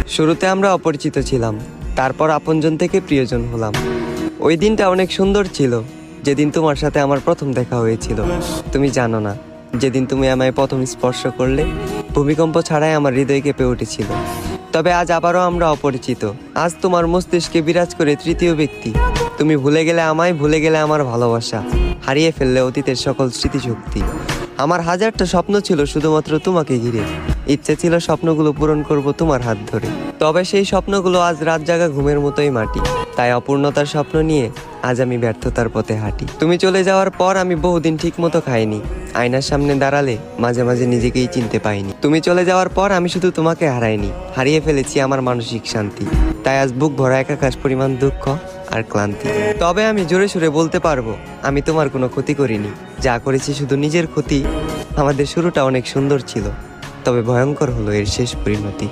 শুরুতে আমরা অপরিচিত ছিলাম, তারপর আপনজন থেকে প্রিয়জন হলাম। ওই দিনটা অনেক সুন্দর ছিল, যেদিন তোমার সাথে আমার প্রথম দেখা হয়েছিল। তুমি জানো না, যেদিন তুমি আমায় প্রথম স্পর্শ করলে, ভূমিকম্প ছাড়াই আমার হৃদয় কেঁপে উঠেছিল। তবে আজ আবারও আমরা অপরিচিত। আজ তোমার মস্তিষ্কে বিরাজ করে তৃতীয় ব্যক্তি। তুমি ভুলে গেলে আমায়, ভুলে গেলে আমার ভালোবাসা, হারিয়ে ফেললে অতীতের সকল স্মৃতিশক্তি। আমার হাজারটা স্বপ্ন ছিল শুধুমাত্র তোমাকে ঘিরে। ইচ্ছে ছিল স্বপ্নগুলো পূরণ করব তোমার হাত ধরে। তবে সেই স্বপ্নগুলো আজ রাত জাগা ঘুমের মতোই মাটি। তাই অপূর্ণতার স্বপ্ন নিয়ে আজ আমি ব্যর্থতার পথে হাঁটি। তুমি চলে যাওয়ার পর আমি বহুদিন ঠিক মতো খাইনি। আয়নার সামনে দাঁড়ালে মাঝে মাঝে নিজেকেই চিনতে পাইনি। তুমি চলে যাওয়ার পর আমি শুধু তোমাকে হারাইনি, হারিয়ে ফেলেছি আমার মানসিক শান্তি। তাই আজ বুক ভরা একাকাশ পরিমাণ দুঃখ আর ক্লান্তি। তবে আমি জোরে সুরে বলতে পারবো, আমি তোমার কোনো ক্ষতি করিনি। যা করেছি শুধু নিজের ক্ষতি। আমাদের শুরুটা অনেক সুন্দর ছিল, তবে ভয়ঙ্কর হলো এর শেষ পরিণতি।